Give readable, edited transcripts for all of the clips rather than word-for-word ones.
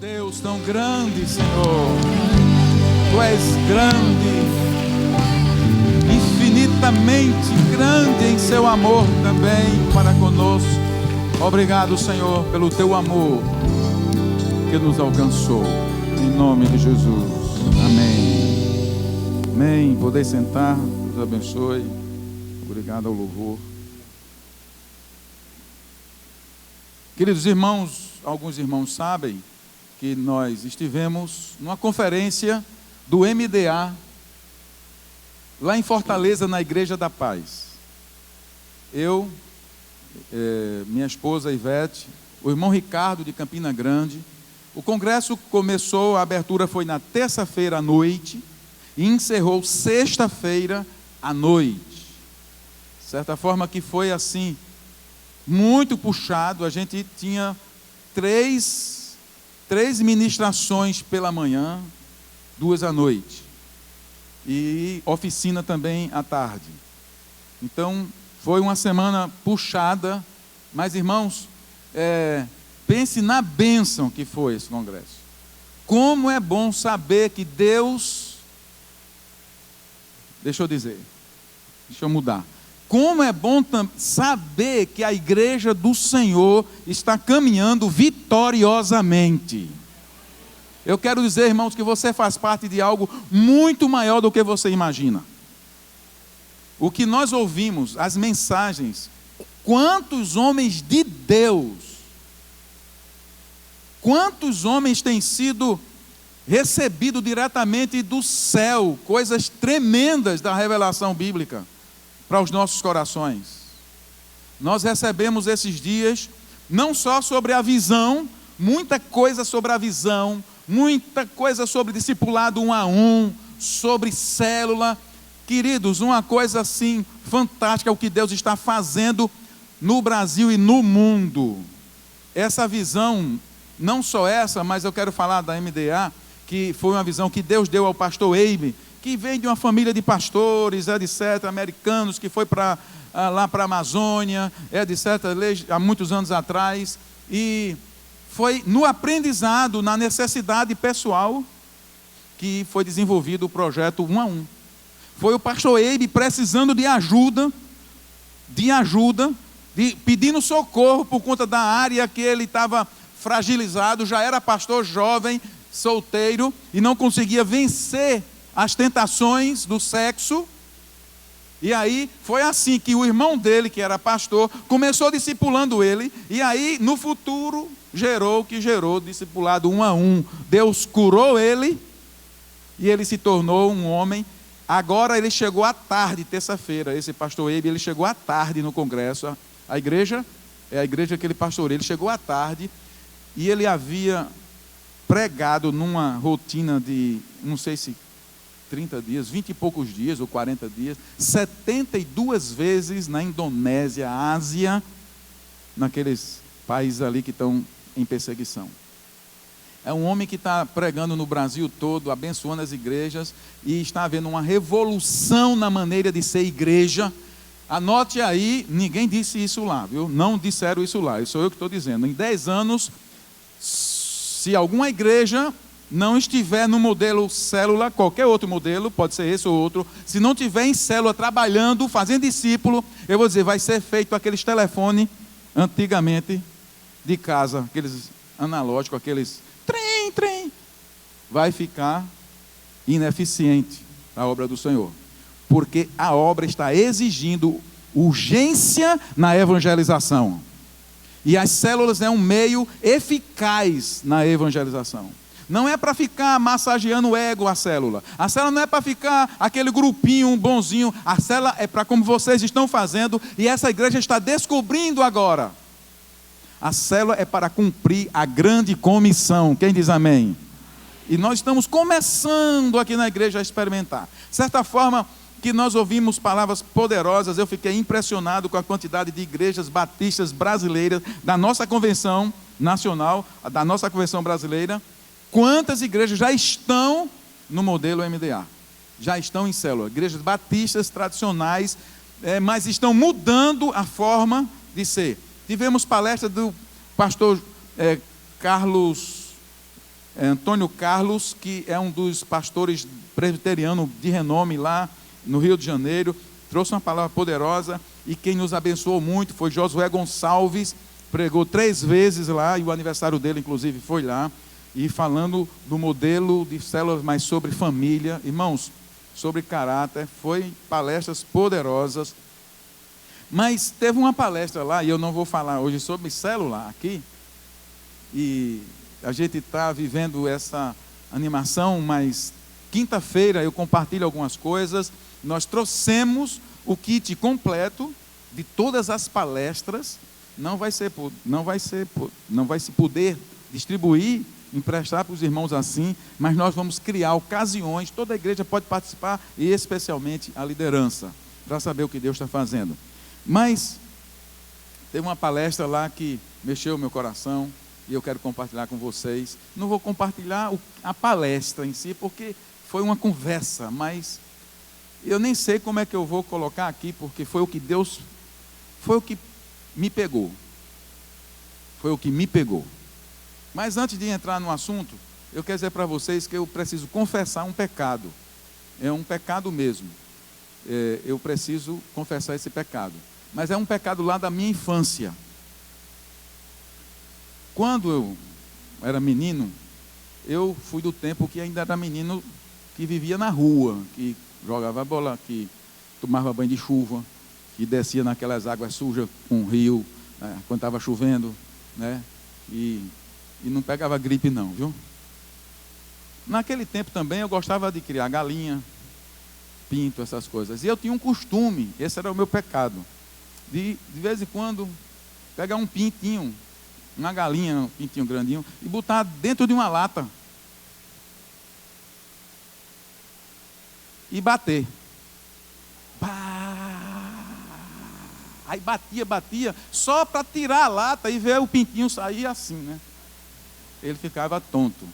Deus tão grande, Senhor. Tu és grande, infinitamente grande em seu amor também para conosco. Obrigado, Senhor, pelo teu amor que nos alcançou. Em nome de Jesus. Amém. Amém. Poder sentar. Deus abençoe. Obrigado ao louvor. Queridos irmãos, alguns irmãos sabem que nós estivemos numa conferência do MDA, lá em Fortaleza, na Igreja da Paz. Eu, minha esposa Ivete, o irmão Ricardo de Campina Grande. O congresso começou, a abertura foi na terça-feira à noite e encerrou sexta-feira à noite. De certa forma que foi assim, muito puxado. A gente tinha três ministrações pela manhã, 2 à noite e oficina também à tarde. Então foi uma semana puxada, mas irmãos, pense na bênção que foi esse congresso. Como é bom saber que Deus, deixa eu mudar. Como é bom saber que a igreja do Senhor está caminhando vitoriosamente. Eu quero dizer, irmãos, que você faz parte de algo muito maior do que você imagina. O que nós ouvimos, as mensagens, quantos homens de Deus, quantos homens têm sido recebidos diretamente do céu, coisas tremendas da revelação bíblica para os nossos corações. Nós recebemos esses dias, não só sobre a visão, muita coisa sobre a visão, muita coisa sobre discipulado 1 a 1, sobre célula. Queridos, uma coisa assim fantástica, o que Deus está fazendo no Brasil e no mundo. Essa visão, não só essa, mas eu quero falar da MDA, que foi uma visão que Deus deu ao pastor Eibe, que vem de uma família de pastores, etc., americanos, que foi lá para a Amazônia, etc., há muitos anos atrás, e foi no aprendizado, na necessidade pessoal, que foi desenvolvido o projeto 1 a 1. Foi o pastor Eibe precisando de ajuda, pedindo socorro por conta da área que ele estava fragilizado, já era pastor jovem, solteiro, e não conseguia vencer as tentações do sexo. E aí foi assim que o irmão dele, que era pastor, começou discipulando ele, e aí no futuro gerou discipulado 1 a 1. Deus curou ele e ele se tornou um homem. Agora ele chegou à tarde, terça-feira, esse pastor Eibe, ele chegou à tarde no congresso. A igreja é a igreja que ele pastoreia. Ele chegou à tarde e ele havia pregado numa rotina de, não sei se 30 dias, 20 e poucos dias, ou 40 dias, 72 vezes na Indonésia, Ásia, naqueles países ali que estão em perseguição. É um homem que está pregando no Brasil todo, abençoando as igrejas, e está havendo uma revolução na maneira de ser igreja. Anote aí, ninguém disse isso lá, viu? Não disseram isso lá, sou eu que estou dizendo. Em 10 anos, se alguma igreja não estiver no modelo célula, qualquer outro modelo, pode ser esse ou outro, se não tiver em célula, trabalhando, fazendo discípulo, eu vou dizer, vai ser feito aqueles telefones, antigamente, de casa, aqueles analógicos, aqueles trem, vai ficar ineficiente a obra do Senhor, porque a obra está exigindo urgência na evangelização, e as células é um meio eficaz na evangelização. Não é para ficar massageando o ego a célula. A célula não é para ficar aquele grupinho bonzinho. A célula é para como vocês estão fazendo, e essa igreja está descobrindo agora. A célula é para cumprir a grande comissão. Quem diz amém? E nós estamos começando aqui na igreja a experimentar. De certa forma que nós ouvimos palavras poderosas, eu fiquei impressionado com a quantidade de igrejas batistas brasileiras, da nossa convenção nacional, da nossa convenção brasileira. Quantas igrejas já estão no modelo MDA? Já estão em célula. Igrejas batistas tradicionais, mas estão mudando a forma de ser. Tivemos palestra do pastor Carlos Antônio Carlos, que é um dos pastores presbiterianos de renome lá no Rio de Janeiro, trouxe uma palavra poderosa, e quem nos abençoou muito foi Josué Gonçalves, pregou 3 vezes lá, e o aniversário dele inclusive foi lá, e falando do modelo de células, mas sobre família, irmãos, sobre caráter, foi palestras poderosas. Mas teve uma palestra lá, e eu não vou falar hoje sobre célula aqui, e a gente está vivendo essa animação, mas quinta-feira eu compartilho algumas coisas. Nós trouxemos o kit completo de todas as palestras, não vai se poder distribuir, emprestar para os irmãos assim, mas nós vamos criar ocasiões, toda a igreja pode participar, e especialmente a liderança, para saber o que Deus está fazendo. Mas teve uma palestra lá que mexeu o meu coração, e eu quero compartilhar com vocês. Não vou compartilhar a palestra em si, porque foi uma conversa, mas eu nem sei como é que eu vou colocar aqui, porque foi o que me pegou. Foi o que me pegou. Mas antes de entrar no assunto, eu quero dizer para vocês que eu preciso confessar um pecado. É um pecado mesmo. Eu preciso confessar esse pecado. Mas é um pecado lá da minha infância. Quando eu era menino, eu fui do tempo que ainda era menino que vivia na rua, que jogava bola, que tomava banho de chuva, que descia naquelas águas sujas com o rio, né, quando estava chovendo, né, e não pegava gripe não, viu? Naquele tempo também eu gostava de criar galinha, pinto, essas coisas. E eu tinha um costume, esse era o meu pecado, de vez em quando pegar um pintinho, uma galinha, um pintinho grandinho, e botar dentro de uma lata e bater. Aí batia, só para tirar a lata e ver o pintinho sair assim, né? Ele ficava tonto.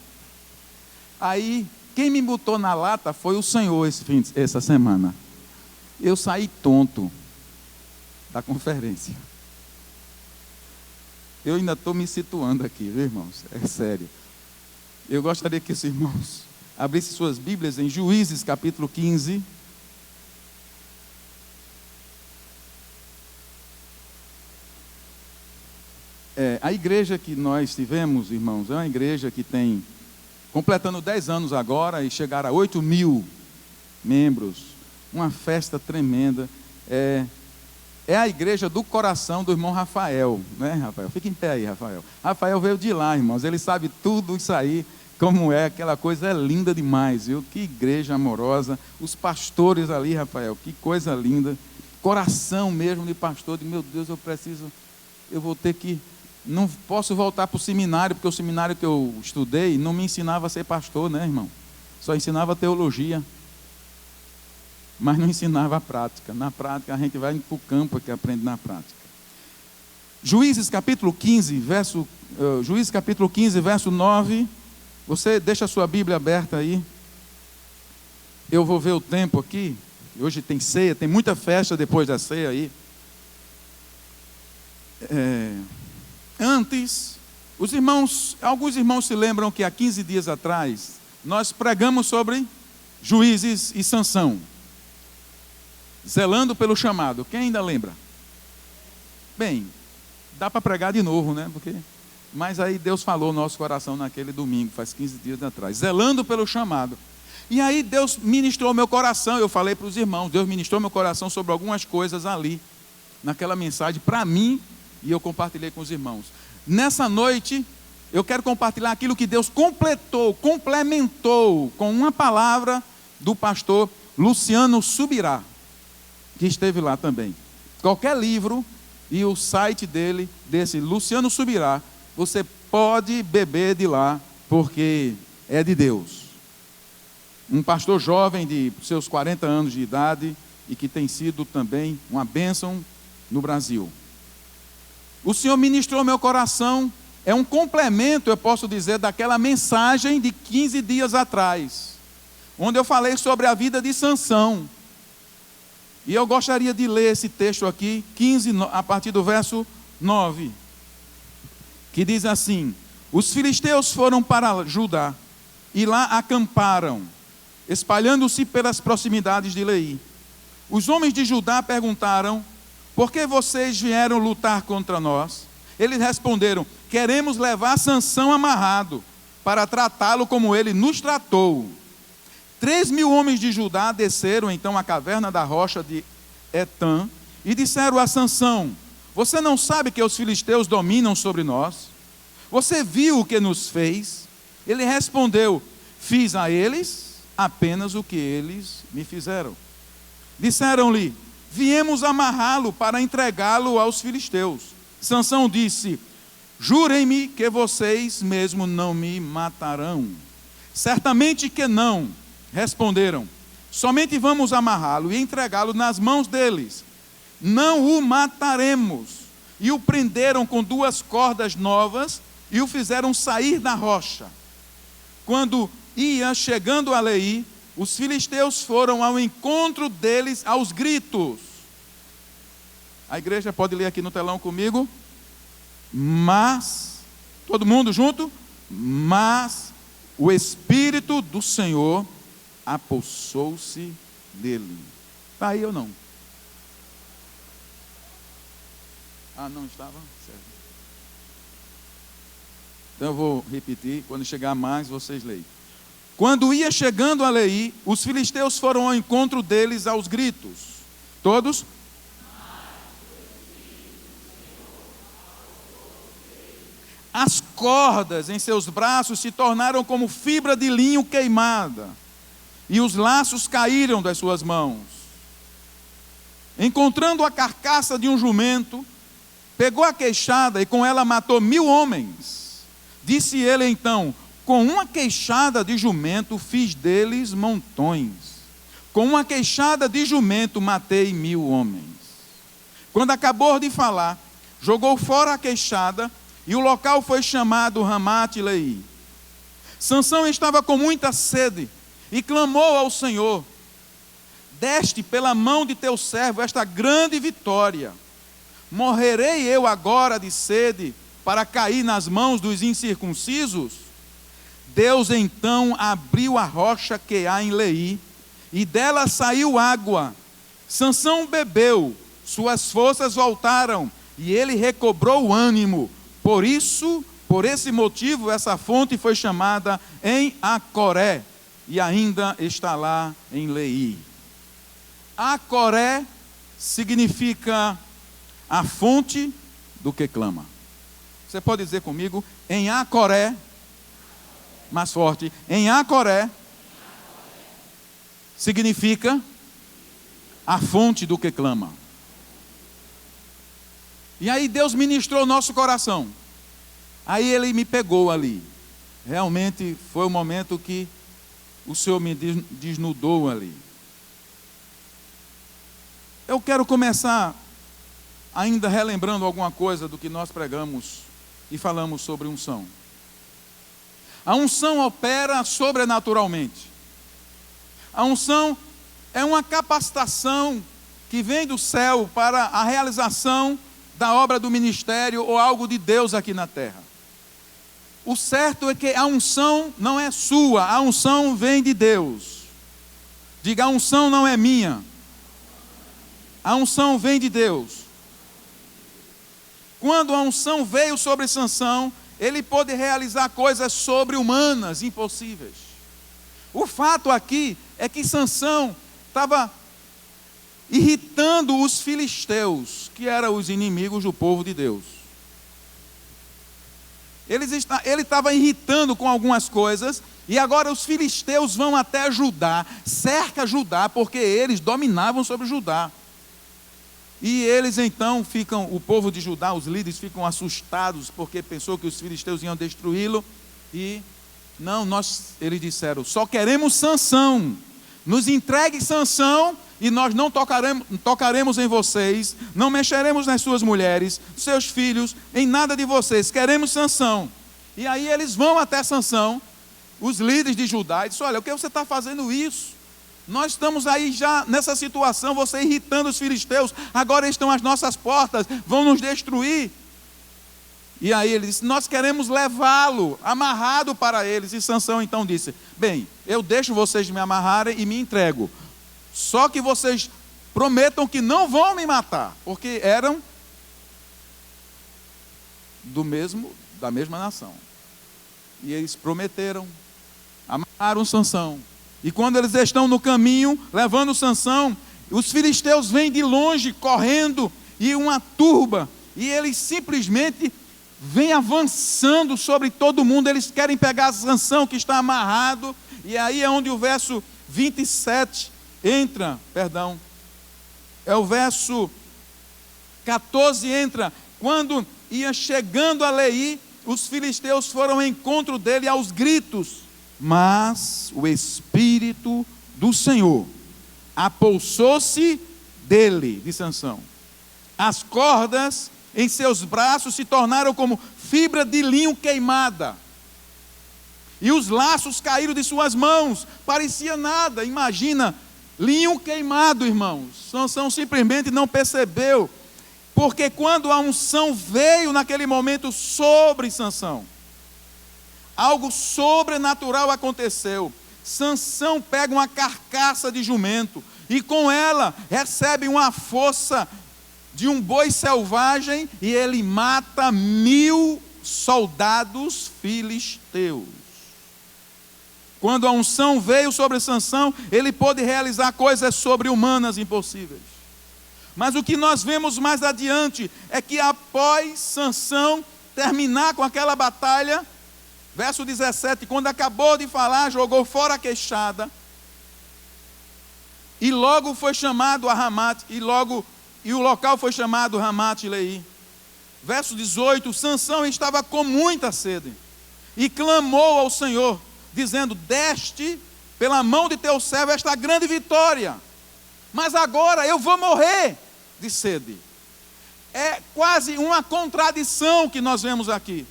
Aí, quem me botou na lata foi o Senhor essa semana. Eu saí tonto da conferência. Eu ainda estou me situando aqui, viu, irmãos? É sério. Eu gostaria que os irmãos abrissem suas Bíblias em Juízes capítulo 15. A igreja que nós tivemos, irmãos, é uma igreja que tem, completando 10 anos agora, e chegar a 8.000 membros, uma festa tremenda. É a igreja do coração do irmão Rafael, né, Rafael? Fica em pé aí, Rafael. Rafael veio de lá, irmãos, ele sabe tudo isso aí, como é, aquela coisa é linda demais, viu? Que igreja amorosa, os pastores ali, Rafael, que coisa linda, coração mesmo de pastor, de meu Deus, eu vou ter que, não posso voltar para o seminário, porque o seminário que eu estudei não me ensinava a ser pastor, né, irmão? Só ensinava teologia, mas não ensinava a prática. Na prática a gente vai para o campo que aprende na prática. Juízes capítulo 15, verso 9, você deixa a sua Bíblia aberta aí, eu vou ver o tempo aqui, hoje tem ceia, tem muita festa depois da ceia aí. Antes, alguns irmãos se lembram que há 15 dias atrás, nós pregamos sobre Juízes e Sansão, zelando pelo chamado. Quem ainda lembra? Bem, dá para pregar de novo, né? Mas aí Deus falou no nosso coração naquele domingo, faz 15 dias atrás, zelando pelo chamado. E aí Deus ministrou meu coração, eu falei para os irmãos, Deus ministrou meu coração sobre algumas coisas ali, naquela mensagem para mim, e eu compartilhei com os irmãos. Nessa noite, eu quero compartilhar aquilo que Deus complementou com uma palavra do pastor Luciano Subirá, que esteve lá também. Qualquer livro e o site dele, desse Luciano Subirá, você pode beber de lá, porque é de Deus. Um pastor jovem de seus 40 anos de idade e que tem sido também uma bênção no Brasil. O Senhor ministrou meu coração, é um complemento, eu posso dizer, daquela mensagem de 15 dias atrás, onde eu falei sobre a vida de Sansão. E eu gostaria de ler esse texto aqui, 15, a partir do verso 9, que diz assim: Os filisteus foram para Judá e lá acamparam, espalhando-se pelas proximidades de Leí. Os homens de Judá perguntaram: por que vocês vieram lutar contra nós? Eles responderam: queremos levar Sansão amarrado, para tratá-lo como ele nos tratou. 3.000 homens de Judá desceram então à caverna da rocha de Etã e disseram a Sansão: você não sabe que os filisteus dominam sobre nós? Você viu o que nos fez? Ele respondeu: fiz a eles apenas o que eles me fizeram. Disseram-lhe: viemos amarrá-lo para entregá-lo aos filisteus. Sansão disse: jurem-me que vocês mesmo não me matarão. Certamente que não, responderam. Somente vamos amarrá-lo e entregá-lo nas mãos deles. Não o mataremos. E o prenderam com 2 cordas novas e o fizeram sair da rocha. Quando ia chegando a Leí, os filisteus foram ao encontro deles aos gritos. A igreja pode ler aqui no telão comigo. Mas, todo mundo junto? Mas o Espírito do Senhor apossou-se dele. Está aí ou não? Ah, não estava? Certo. Então eu vou repetir, quando chegar mais vocês leem. Quando ia chegando a Leí, os filisteus foram ao encontro deles aos gritos. Todos? As cordas em seus braços se tornaram como fibra de linho queimada, e os laços caíram das suas mãos. Encontrando a carcaça de um jumento, pegou a queixada e com ela matou 1.000 homens. Disse ele então: com uma queixada de jumento fiz deles montões. Com uma queixada de jumento matei 1.000 homens. Quando acabou de falar, jogou fora a queixada, e o local foi chamado Ramate-Leí. Sansão estava com muita sede e clamou ao Senhor: deste pela mão de teu servo esta grande vitória. Morrerei eu agora de sede para cair nas mãos dos incircuncisos? Deus então abriu a rocha que há em Leí, e dela saiu água. Sansão bebeu, suas forças voltaram, e ele recobrou o ânimo. Por esse motivo, essa fonte foi chamada em Acoré, e ainda está lá em Leí. Acoré significa a fonte do que clama. Você pode dizer comigo, em Acoré, mais forte, em Acoré, significa a fonte do que clama. E aí Deus ministrou o nosso coração. Aí Ele me pegou ali. Realmente foi o momento que o Senhor me desnudou ali. Eu quero começar ainda relembrando alguma coisa do que nós pregamos e falamos sobre unção. A unção opera sobrenaturalmente. A unção é uma capacitação que vem do céu para a realização da obra do ministério ou algo de Deus aqui na terra. O certo é que a unção não é sua, a unção vem de Deus. Diga: a unção não é minha. A unção vem de Deus. Quando a unção veio sobre Sansão, ele pôde realizar coisas sobre-humanas, impossíveis. O fato aqui é que Sansão estava irritando os filisteus, que eram os inimigos do povo de Deus. Ele estava irritando com algumas coisas, e agora os filisteus vão até Judá, cerca Judá, porque eles dominavam sobre Judá. E eles então o povo de Judá, os líderes ficam assustados, porque pensou que os filisteus iam destruí-lo, e não, eles disseram: só queremos Sansão, nos entregue Sansão, e nós não tocaremos em vocês, não mexeremos nas suas mulheres, seus filhos, em nada de vocês, queremos Sansão. E aí eles vão até Sansão, os líderes de Judá, e dizem: olha, o que você está fazendo isso? Nós estamos aí já nessa situação, você irritando os filisteus, agora estão às nossas portas, vão nos destruir. E aí ele disse: nós queremos levá-lo amarrado para eles. E Sansão então disse: bem, eu deixo vocês me amarrarem e me entrego. Só que vocês prometam que não vão me matar, porque eram da mesma nação. E eles prometeram, amarraram Sansão. E quando eles estão no caminho, levando Sansão, os filisteus vêm de longe, correndo, e uma turba, e eles simplesmente vêm avançando sobre todo mundo. Eles querem pegar Sansão, que está amarrado, e aí é onde o verso 27 entra, é o verso 14 entra, quando ia chegando a Leí, os filisteus foram ao encontro dele aos gritos, mas o Espírito do Senhor apossou-se dele, de Sansão. As cordas em seus braços se tornaram como fibra de linho queimada, e os laços caíram de suas mãos, parecia nada. Imagina, linho queimado, irmãos. Sansão simplesmente não percebeu, porque quando a unção veio naquele momento sobre Sansão, algo sobrenatural aconteceu. Sansão pega uma carcaça de jumento, e com ela recebe uma força de um boi selvagem, e ele mata 1000 soldados filisteus. Quando a unção veio sobre Sansão, ele pôde realizar coisas sobre-humanas impossíveis. Mas o que nós vemos mais adiante é que após Sansão terminar com aquela batalha, verso 17, quando acabou de falar, jogou fora a queixada, e logo foi chamado a Ramate, e o local foi chamado Ramate-Leí. Verso 18, Sansão estava com muita sede, e clamou ao Senhor, dizendo: deste pela mão de teu servo esta grande vitória, mas agora eu vou morrer de sede. É quase uma contradição que nós vemos aqui.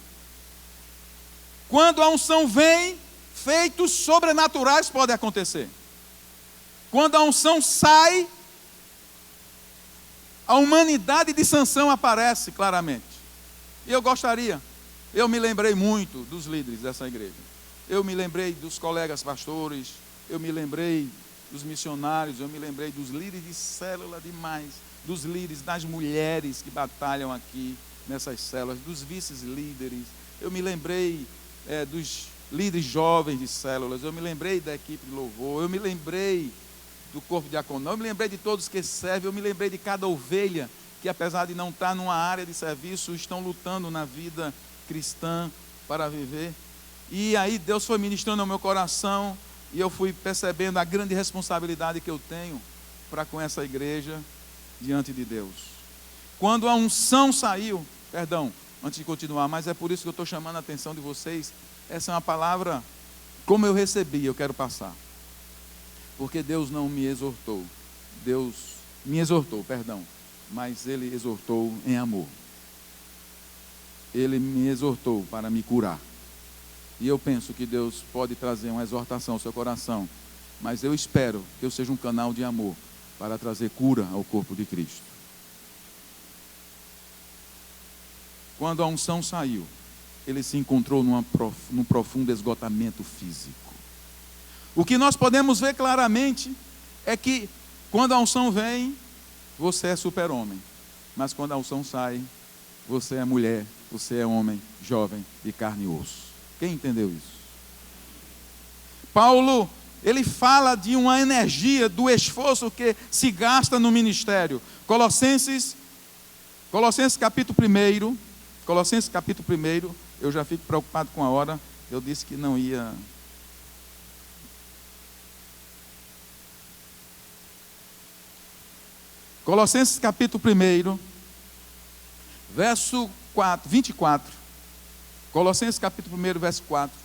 Quando a unção vem, feitos sobrenaturais podem acontecer. Quando a unção sai, a humanidade de Sansão aparece claramente. E eu me lembrei muito dos líderes dessa igreja. Eu me lembrei dos colegas pastores, eu me lembrei dos missionários, eu me lembrei dos líderes de célula demais, dos líderes, das mulheres que batalham aqui nessas células, dos vice-líderes. Eu me lembrei dos líderes jovens de células, eu me lembrei da equipe de louvor, eu me lembrei do corpo diaconal, eu me lembrei de todos que servem, eu me lembrei de cada ovelha que, apesar de não estar numa área de serviço, estão lutando na vida cristã para viver. E aí Deus foi ministrando ao meu coração, e eu fui percebendo a grande responsabilidade que eu tenho para com essa igreja diante de Deus. Quando a unção saiu, antes de continuar, mas é por isso que eu estou chamando a atenção de vocês, essa é uma palavra, como eu recebi, eu quero passar. Porque Deus não me exortou, Deus me exortou, mas Ele exortou em amor. Ele me exortou para me curar. E eu penso que Deus pode trazer uma exortação ao seu coração, mas eu espero que eu seja um canal de amor para trazer cura ao corpo de Cristo. Quando a unção saiu, ele se encontrou num profundo esgotamento físico. O que nós podemos ver claramente é que quando a unção vem, você é super-homem, mas quando a unção sai, você é mulher, você é homem, jovem, de carne e osso. Quem entendeu isso? Paulo, ele fala de uma energia, do esforço que se gasta no ministério. Colossenses capítulo 1, eu já fico preocupado com a hora, eu disse que não ia. Colossenses capítulo 1, verso 24. Colossenses capítulo 1, verso 4.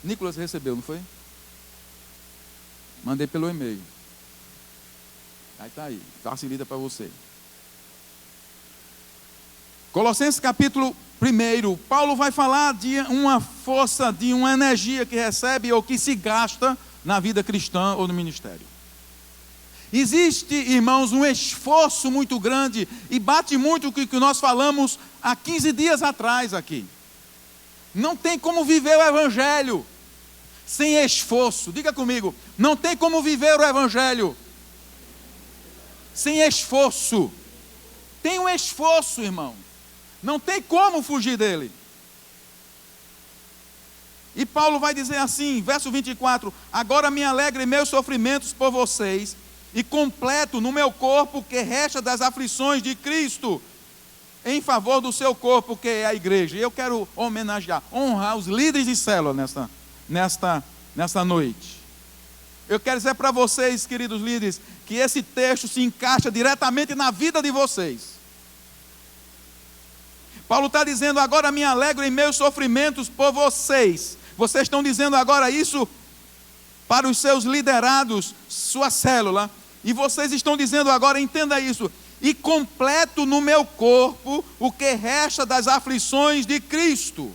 Nicolas recebeu, não foi? Mandei pelo e-mail. Aí está aí, facilita para você. Colossenses capítulo 1, Paulo vai falar de uma força, de uma energia que recebe ou que se gasta na vida cristã ou no ministério. Existe, irmãos, um esforço muito grande, e bate muito com o que nós falamos há 15 dias atrás aqui. Não tem como viver o Evangelho sem esforço. Diga comigo, não tem como viver o Evangelho sem esforço. Tem um esforço, irmão. Não tem como fugir dele. E Paulo vai dizer assim, verso 24: agora me alegro em meus sofrimentos por vocês, e completo no meu corpo o que resta das aflições de Cristo, em favor do seu corpo, que é a igreja. E eu quero homenagear, honrar os líderes de célula nesta noite. Eu quero dizer para vocês, queridos líderes, que esse texto se encaixa diretamente na vida de vocês. Paulo está dizendo, agora me alegro em meus sofrimentos por vocês. Vocês estão dizendo agora isso para os seus liderados, sua célula. E vocês estão dizendo agora, entenda isso, e completo no meu corpo o que resta das aflições de Cristo.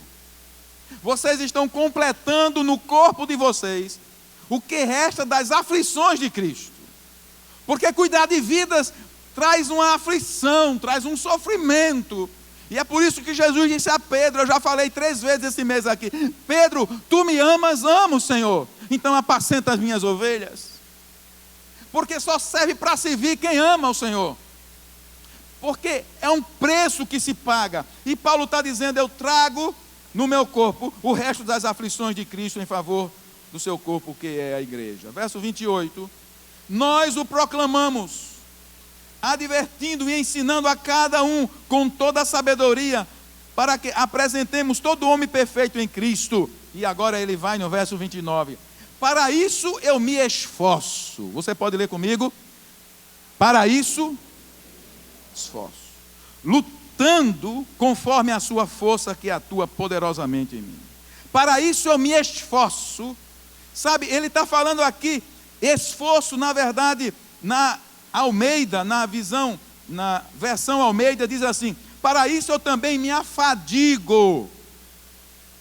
Vocês estão completando no corpo de vocês o que resta das aflições de Cristo. Porque cuidar de vidas traz uma aflição, traz um sofrimento. E é por isso que Jesus disse a Pedro, eu já falei 3 vezes esse mês aqui: Pedro, tu me amas? Amo, Senhor. Então apacenta as minhas ovelhas. Porque só serve para servir quem ama o Senhor. Porque é um preço que se paga. E Paulo está dizendo, eu trago no meu corpo o resto das aflições de Cristo em favor do seu corpo, que é a igreja. Verso 28, nós o proclamamos, advertindo e ensinando a cada um com toda a sabedoria, para que apresentemos todo homem perfeito em Cristo. E agora ele vai no verso 29. Para isso eu me esforço. Você pode ler comigo? Para isso, esforço. Lutando conforme a sua força que atua poderosamente em mim. Para isso eu me esforço. Sabe, ele está falando aqui, esforço, na verdade, na Almeida, na versão Almeida, diz assim: para isso eu também me afadigo.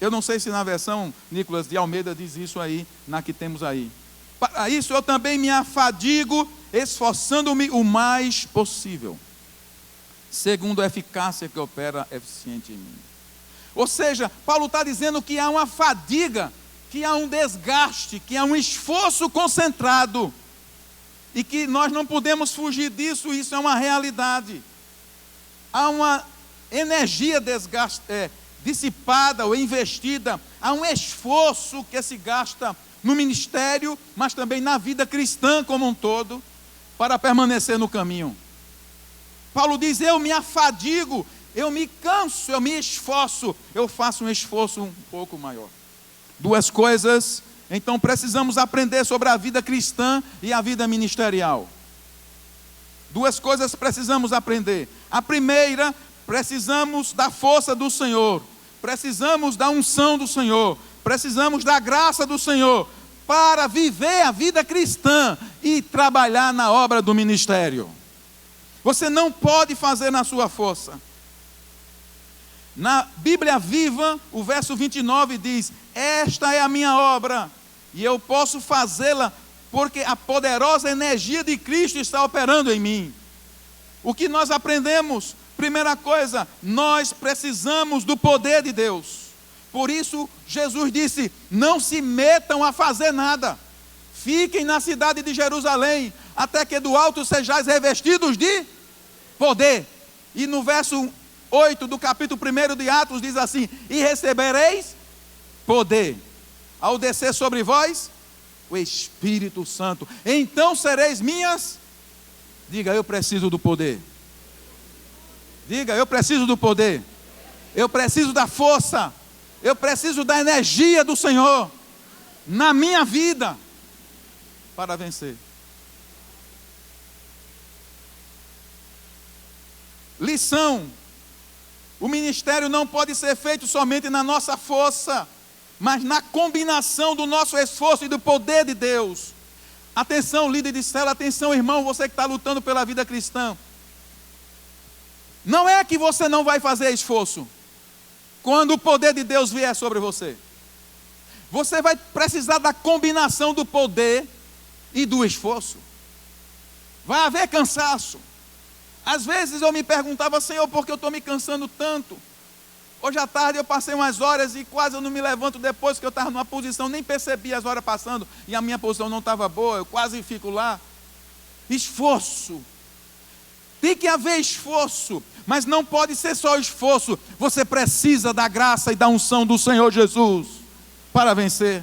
Eu não sei se na versão, Nicolas, de Almeida diz isso aí, na que temos aí. Para isso eu também me afadigo, esforçando-me o mais possível, segundo a eficácia que opera eficiente em mim. Ou seja, Paulo está dizendo que há uma fadiga, que há um desgaste, que há um esforço concentrado, e que nós não podemos fugir disso, isso é uma realidade. Há uma energia dissipada ou investida, há um esforço que se gasta no ministério, mas também na vida cristã como um todo, para permanecer no caminho. Paulo diz, eu me afadigo, eu me canso, eu me esforço, eu faço um esforço um pouco maior. 2 coisas, então precisamos aprender sobre a vida cristã e a vida ministerial. 2 coisas precisamos aprender. A primeira, precisamos da força do Senhor, precisamos da unção do Senhor, precisamos da graça do Senhor, para viver a vida cristã e trabalhar na obra do ministério. Você não pode fazer na sua força. Na Bíblia Viva, o verso 29 diz, esta é a minha obra, e eu posso fazê-la, porque a poderosa energia de Cristo está operando em mim. O que nós aprendemos? Primeira coisa, nós precisamos do poder de Deus. Por isso, Jesus disse, não se metam a fazer nada. Fiquem na cidade de Jerusalém, até que do alto sejais revestidos de poder. E no verso 8 do capítulo 1 de Atos diz assim, e recebereis poder, ao descer sobre vós o Espírito Santo. Então sereis minhas. Diga, eu preciso do poder. Diga, eu preciso do poder. Eu preciso da força. Eu preciso da energia do Senhor na minha vida para vencer. Lição: o ministério não pode ser feito somente na nossa força, mas na combinação do nosso esforço e do poder de Deus. Atenção, líder de célula, atenção, irmão, você que está lutando pela vida cristã. Não é que você não vai fazer esforço quando o poder de Deus vier sobre você. Você vai precisar da combinação do poder e do esforço. Vai haver cansaço. Às vezes eu me perguntava: Senhor, por que eu estou me cansando tanto? Hoje à tarde eu passei umas horas e quase eu não me levanto depois, que eu estava numa posição, nem percebi as horas passando, e a minha posição não estava boa, eu quase fico lá. Esforço. Tem que haver esforço, mas não pode ser só esforço. Você precisa da graça e da unção do Senhor Jesus para vencer.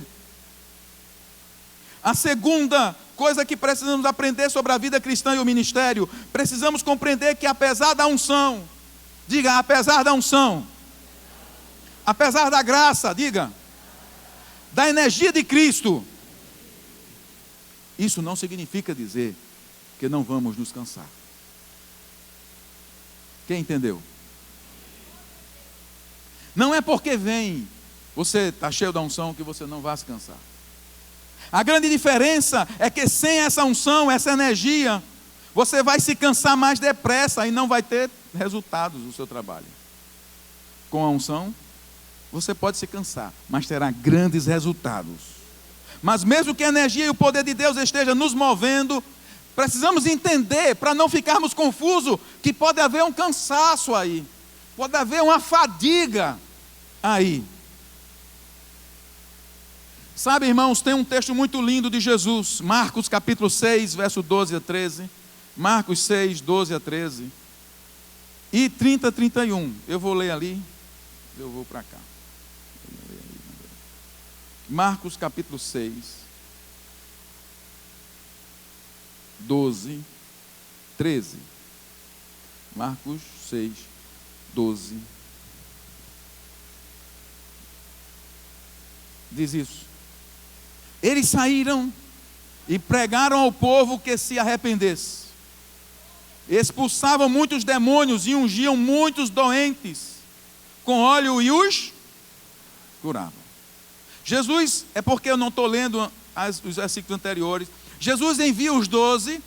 A segunda coisa que precisamos aprender sobre a vida cristã e o ministério, precisamos compreender que apesar da unção, diga, apesar da unção, apesar da graça, diga, da energia de Cristo, isso não significa dizer que não vamos nos cansar. Quem entendeu? Não é porque você está cheio da unção, que você não vai se cansar. A grande diferença é que sem essa unção, essa energia, você vai se cansar mais depressa e não vai ter resultados do seu trabalho. Com a unção, você pode se cansar, mas terá grandes resultados. Mas mesmo que a energia e o poder de Deus esteja nos movendo, precisamos entender, para não ficarmos confusos, que pode haver um cansaço aí, pode haver uma fadiga aí. Sabe, irmãos, tem um texto muito lindo de Jesus, Marcos capítulo 6, verso 12 a 13, Marcos 6, 12 a 13, e 30 a 31, eu vou ler ali, eu vou para cá. Marcos capítulo 6, 12, 13. Marcos 6, 12. Diz isso. Eles saíram e pregaram ao povo que se arrependesse. Expulsavam muitos demônios e ungiam muitos doentes com óleo e os curavam. Jesus, é porque eu não estou lendo os versículos anteriores. Jesus envia os 12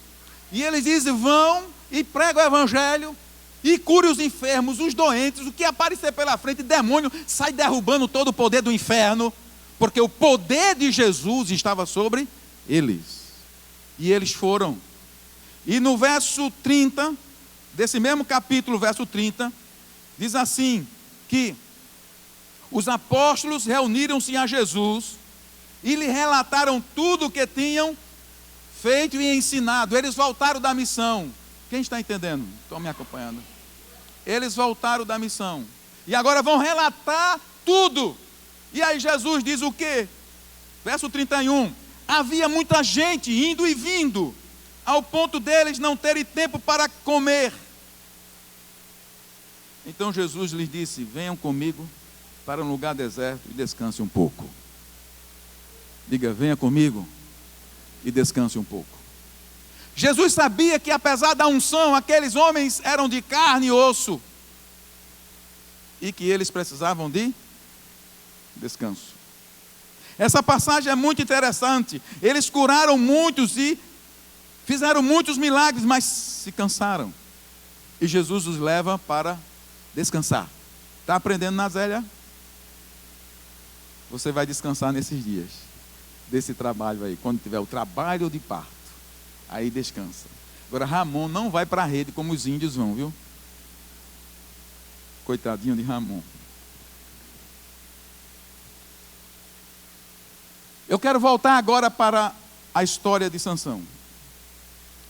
e eles dizem: vão e pregam o evangelho e cure os enfermos, os doentes, o que aparecer pela frente, demônio sai derrubando todo o poder do inferno, porque o poder de Jesus estava sobre eles. E eles foram. E no verso 30, desse mesmo capítulo, verso 30, diz assim, que os apóstolos reuniram-se a Jesus e lhe relataram tudo o que tinham feito e ensinado. Eles voltaram da missão. Quem está entendendo? Estão me acompanhando? Eles voltaram da missão. E agora vão relatar tudo. E aí Jesus diz o quê? Verso 31. Havia muita gente indo e vindo, ao ponto deles não terem tempo para comer. Então Jesus lhes disse: venham comigo para um lugar deserto e descanse um pouco. Diga: venha comigo e descanse um pouco. Jesus sabia que apesar da unção, aqueles homens eram de carne e osso, e que eles precisavam de descanso. Essa passagem é muito interessante. Eles curaram muitos e fizeram muitos milagres, mas se cansaram. E Jesus os leva para descansar. Está aprendendo na Zélia? Você vai descansar nesses dias, desse trabalho aí, quando tiver o trabalho de parto, aí descansa. Agora Ramon não vai para a rede como os índios vão, viu? Coitadinho de Ramon. Eu quero voltar agora para a história de Sansão,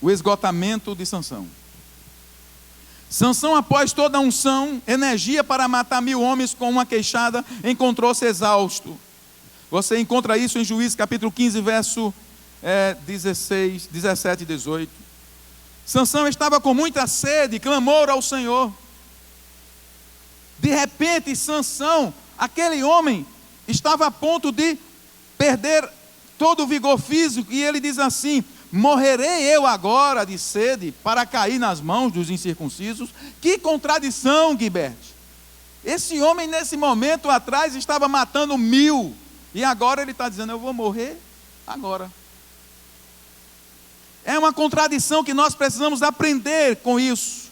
o esgotamento de Sansão. Sansão, após toda a unção, energia para matar 1000 homens com uma queixada, encontrou-se exausto. Você encontra isso em Juízes capítulo 15, verso 16, 17 e 18. Sansão estava com muita sede e clamou ao Senhor. De repente, Sansão, aquele homem, estava a ponto de perder todo o vigor físico, e ele diz assim: morrerei eu agora de sede para cair nas mãos dos incircuncisos? Que contradição, Guibert. Esse homem nesse momento atrás estava matando 1000, e agora ele está dizendo: eu vou morrer agora. É uma contradição que nós precisamos aprender com isso.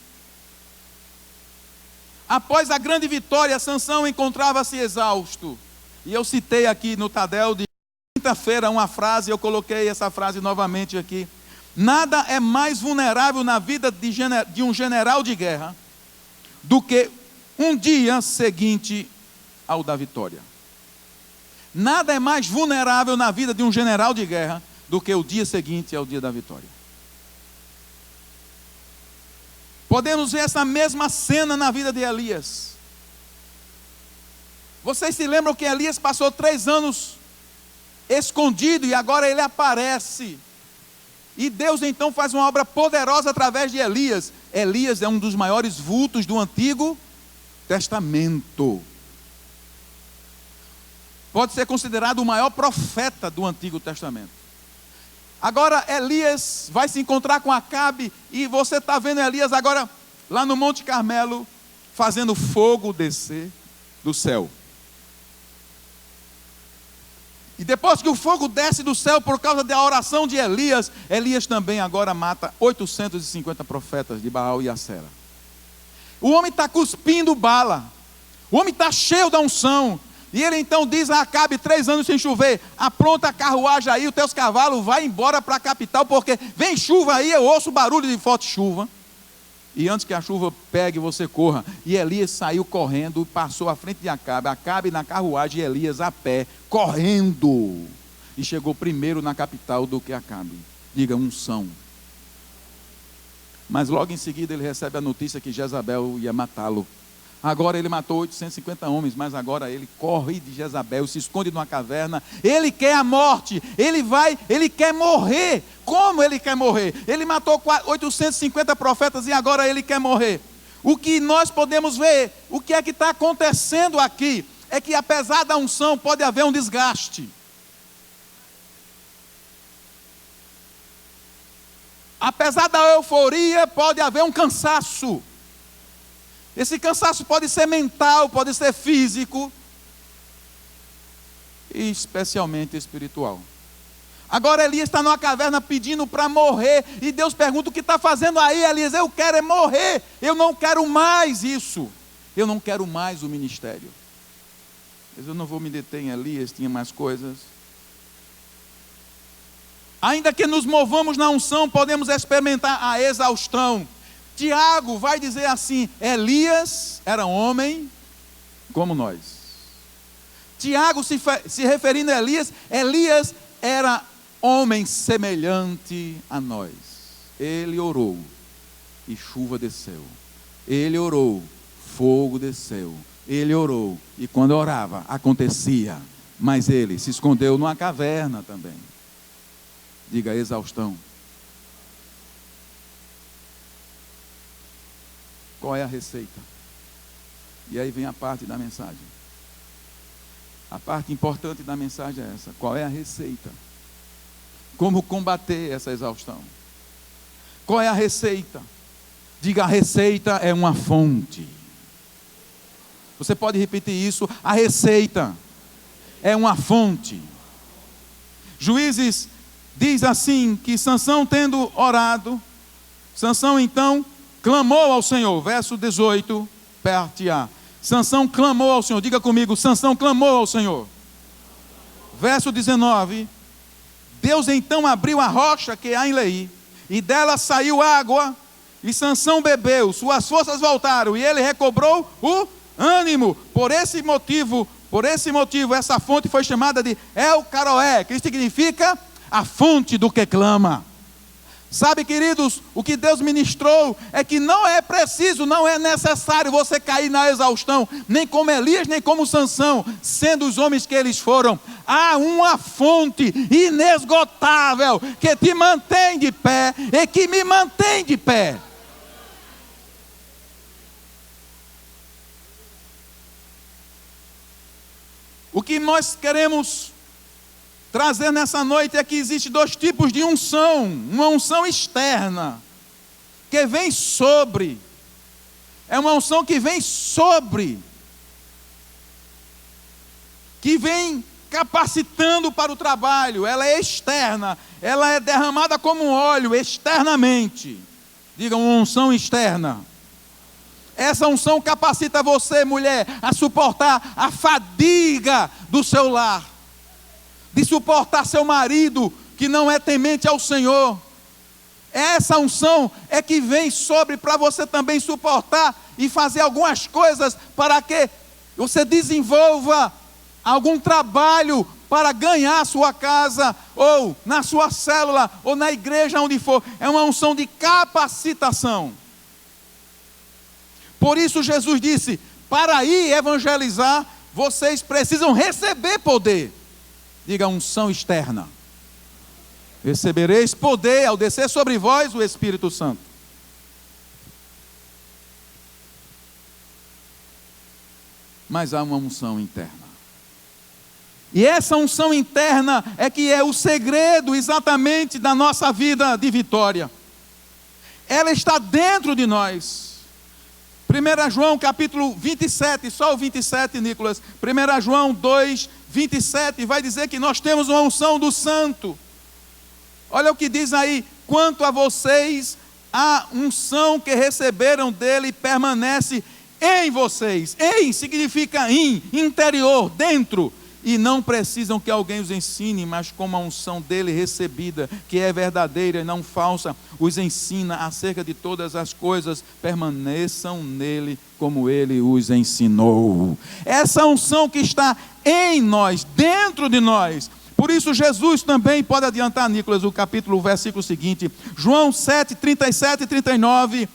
Após a grande vitória, Sansão encontrava-se exausto. E eu citei aqui no Tadel de quinta-feira uma frase, eu coloquei essa frase novamente aqui. Nada é mais vulnerável na vida de um general de guerra do que um dia seguinte ao da vitória. Nada é mais vulnerável na vida de um general de guerra do que o dia seguinte ao dia da vitória. Podemos ver essa mesma cena na vida de Elias. Vocês se lembram que Elias passou 3 anos escondido e agora ele aparece. E Deus então faz uma obra poderosa através de Elias. Elias é um dos maiores vultos do Antigo Testamento. Pode ser considerado o maior profeta do Antigo Testamento. Agora Elias vai se encontrar com Acabe, e você está vendo Elias agora lá no Monte Carmelo, fazendo fogo descer do céu. E depois que o fogo desce do céu por causa da oração de Elias, Elias também agora mata 850 profetas de Baal e Acera. O homem está cuspindo bala, o homem está cheio da unção. E ele então diz a Acabe, 3 anos sem chover: apronta a carruagem aí, os teus cavalos, vai embora para a capital, porque vem chuva aí, eu ouço barulho de forte chuva. E antes que a chuva pegue, você corra. E Elias saiu correndo, passou à frente de Acabe, Acabe na carruagem e Elias a pé, correndo. E chegou primeiro na capital do que Acabe. Diga, unção. Mas logo em seguida ele recebe a notícia que Jezabel ia matá-lo. Agora ele matou 850 homens, mas agora ele corre de Jezabel, se esconde numa caverna. Ele quer a morte, ele quer morrer. Como ele quer morrer? Ele matou 850 profetas e agora ele quer morrer. O que nós podemos ver, o que é que está acontecendo aqui, é que apesar da unção pode haver um desgaste. Apesar da euforia pode haver um cansaço. Esse cansaço pode ser mental, pode ser físico e especialmente espiritual. Agora Elias está numa caverna pedindo para morrer, e Deus pergunta: o que está fazendo aí, Elias? Eu quero é morrer, eu não quero mais isso, eu não quero mais o ministério. Mas eu não vou me deter em Elias, tinha mais coisas. Ainda que nos movamos na unção, podemos experimentar a exaustão. Tiago vai dizer assim: Elias era homem como nós. Tiago se referindo a Elias, Elias era homem semelhante a nós. Ele orou e chuva desceu. Ele orou, fogo desceu. Ele orou e quando orava acontecia. Mas ele se escondeu numa caverna também. Diga, exaustão. Qual é a receita? E aí vem a parte da mensagem. A parte importante da mensagem é essa: qual é a receita? Como combater essa exaustão? Qual é a receita? Diga, a receita é uma fonte. Você pode repetir isso: a receita é uma fonte. Juízes diz assim, que Sansão tendo orado, Sansão então clamou ao Senhor. Verso 18, parte A. Sansão clamou ao Senhor. Diga comigo, Sansão clamou ao Senhor. Verso 19. Deus então abriu a rocha que há em Leí, e dela saiu água, e Sansão bebeu, suas forças voltaram, e ele recobrou o ânimo. Por esse motivo, essa fonte foi chamada de El-Caroé, que significa a fonte do que clama. Sabe, queridos, o que Deus ministrou é que não é preciso, não é necessário você cair na exaustão, nem como Elias, nem como Sansão, sendo os homens que eles foram. Há uma fonte inesgotável que te mantém de pé e que me mantém de pé. O que nós queremos trazer nessa noite é que existe 2 tipos de unção. Uma unção externa, que vem sobre. É uma unção que vem sobre. Que vem capacitando para o trabalho. Ela é externa. Ela é derramada como um óleo externamente. Diga, uma unção externa. Essa unção capacita você, mulher, a suportar a fadiga do seu lar. De suportar seu marido que não é temente ao Senhor. Essa unção é que vem sobre para você também suportar e fazer algumas coisas para que você desenvolva algum trabalho para ganhar a sua casa, ou na sua célula, ou na igreja, onde for. É uma unção de capacitação. Por isso Jesus disse, para ir evangelizar, vocês precisam receber poder. Diga, unção externa. Recebereis poder ao descer sobre vós o Espírito Santo. Mas há uma unção interna. E essa unção interna é que é o segredo exatamente da nossa vida de vitória. Ela está dentro de nós. 1 João capítulo 27, só o 27, Nicolas. 1 João 2, 27, vai dizer que nós temos uma unção do Santo. Olha o que diz aí, quanto a vocês, a unção que receberam dele permanece em vocês. Em significa interior, dentro. E não precisam que alguém os ensine, mas como a unção dele recebida, que é verdadeira e não falsa, os ensina acerca de todas as coisas, permaneçam nele como ele os ensinou. Essa unção que está em nós, dentro de nós. Por isso Jesus também pode adiantar, Nicolas, o versículo seguinte, João 7, 37 e 39,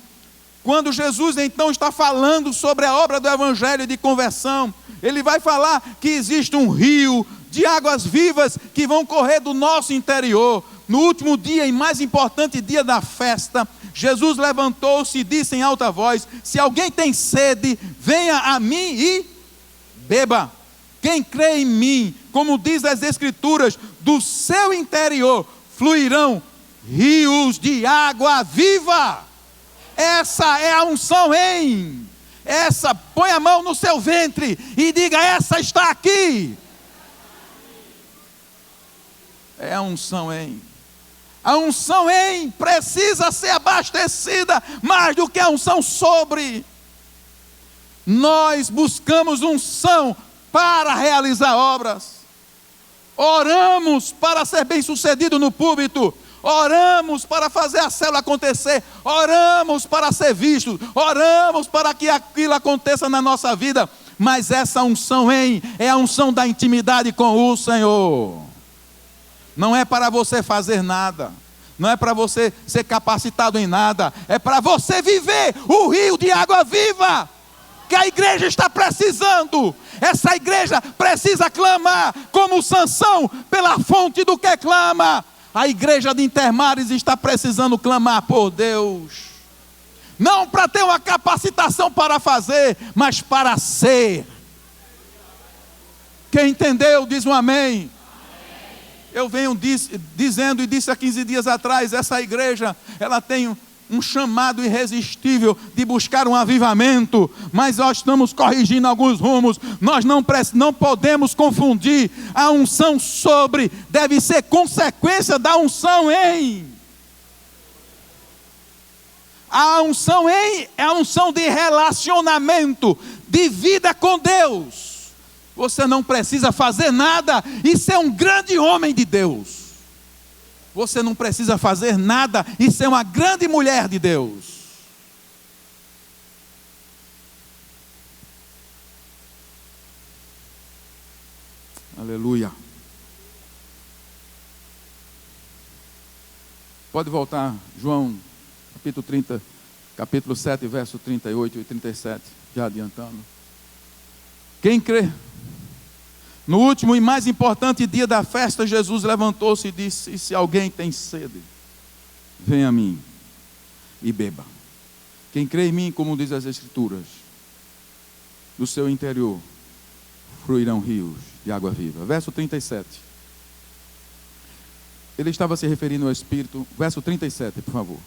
quando Jesus então está falando sobre a obra do evangelho de conversão, ele vai falar que existe um rio de águas vivas que vão correr do nosso interior. No último dia e mais importante dia da festa, Jesus levantou-se e disse em alta voz, se alguém tem sede, venha a mim e beba. Quem crê em mim, como diz as Escrituras, do seu interior fluirão rios de água viva. Essa é a unção em. Essa, põe a mão no seu ventre e diga, essa está aqui. É a unção em. A unção em precisa ser abastecida mais do que a unção sobre. Nós buscamos unção para realizar obras. Oramos para ser bem-sucedido no púlpito. Oramos para fazer a célula acontecer. Oramos para ser vistos. Oramos para que aquilo aconteça na nossa vida. Mas essa unção é a unção da intimidade com o Senhor. Não é para você fazer nada. Não é para você ser capacitado em nada. É para você viver o rio de água viva que a igreja está precisando. Essa igreja precisa clamar como Sansão pela fonte do que clama. A igreja de Intermares está precisando clamar por Deus. Não para ter uma capacitação para fazer, mas para ser. Quem entendeu, diz um amém. Eu venho dizendo e disse há 15 dias atrás, essa igreja, ela tem um chamado irresistível de buscar um avivamento, mas nós estamos corrigindo alguns rumos. Nós não podemos confundir a unção sobre, deve ser consequência da unção em. A unção em é a unção de relacionamento, de vida com Deus. Você não precisa fazer nada e ser um grande homem de Deus. Você não precisa fazer nada e ser uma grande mulher de Deus. Aleluia. Pode voltar, João, capítulo 7, verso 38 e 37, já adiantando. Quem crê? No último e mais importante dia da festa, Jesus levantou-se e disse, se alguém tem sede, venha a mim e beba. Quem crê em mim, como diz as Escrituras, do seu interior fluirão rios de água viva. Verso 37. Ele estava se referindo ao Espírito. Verso 37, por favor.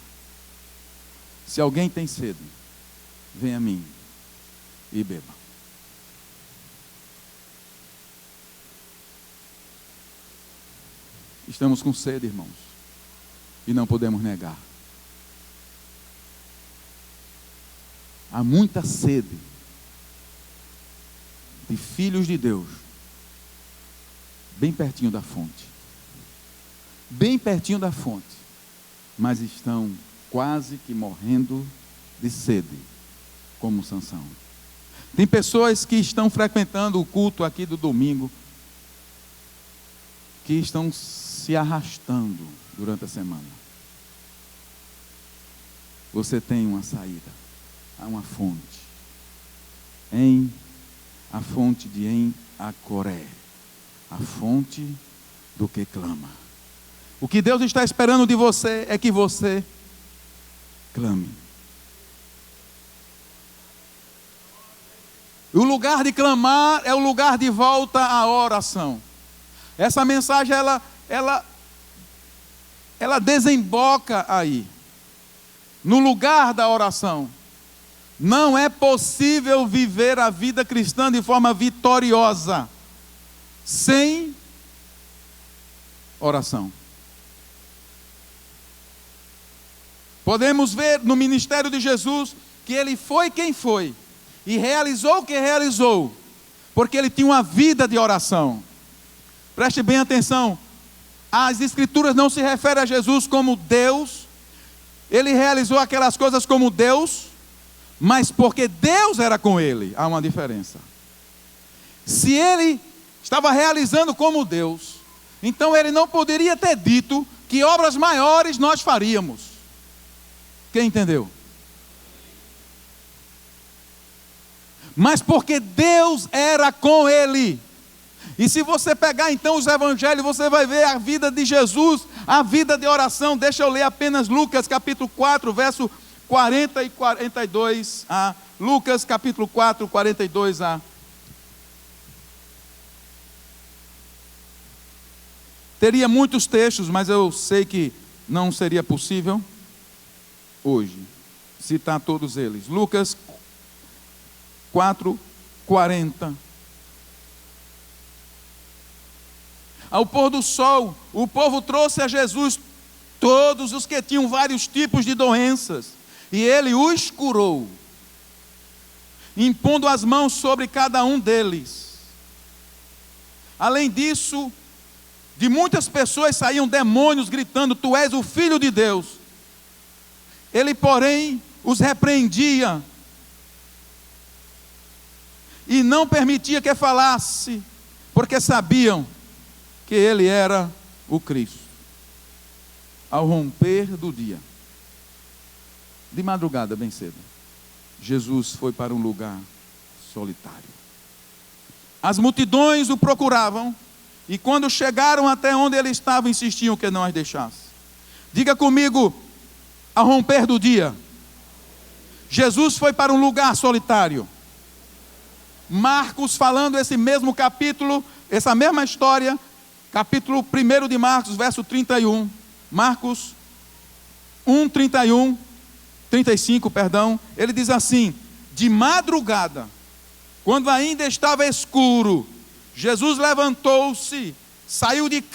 Se alguém tem sede, venha a mim e beba. Estamos com sede, irmãos, e não podemos negar. Há muita sede de filhos de Deus, bem pertinho da fonte. Bem pertinho da fonte. mas estão quase que morrendo de sede, como Sansão. Tem pessoas que estão frequentando o culto aqui do domingo, que estão se arrastando durante a semana. Você tem uma saída, há uma fonte. A fonte de En-Hakkore, a fonte do que clama. O que Deus está esperando de você é que você clame. O lugar de clamar é o lugar de volta à oração. Essa mensagem, ela desemboca aí, no lugar da oração. Não é possível viver a vida cristã de forma vitoriosa sem oração. Podemos ver no ministério de Jesus que ele foi quem foi e realizou o que realizou, porque ele tinha uma vida de oração. Preste bem atenção, as escrituras não se referem a Jesus como Deus. Ele realizou aquelas coisas como Deus, mas porque Deus era com ele. Há uma diferença. Se ele estava realizando como Deus, então ele não poderia ter dito que obras maiores nós faríamos. Quem entendeu? Mas porque Deus era com ele. E se você pegar então os evangelhos, você vai ver a vida de Jesus, a vida de oração. Deixa eu ler apenas Lucas capítulo 4, verso 40 e 42a. Lucas capítulo 4, 42a. Teria muitos textos, mas eu sei que não seria possível hoje citar todos eles. Lucas 4, 40. Ao pôr do sol, o povo trouxe a Jesus todos os que tinham vários tipos de doenças, e ele os curou, impondo as mãos sobre cada um deles. Além disso, de muitas pessoas saíam demônios gritando: Tu és o Filho de Deus. Ele, porém, os repreendia e não permitia que falasse, porque sabiam que ele era o Cristo. Ao romper do dia, de madrugada bem cedo, Jesus foi para um lugar solitário. As multidões o procuravam, e quando chegaram até onde ele estava, insistiam que não as deixasse. Diga comigo: ao romper do dia, Jesus foi para um lugar solitário. Marcos, falando esse mesmo capítulo, essa mesma história, capítulo 1 de Marcos, verso 31. Marcos 1, 31, 35, perdão. Ele diz assim: de madrugada, quando ainda estava escuro, Jesus levantou-se, saiu de casa.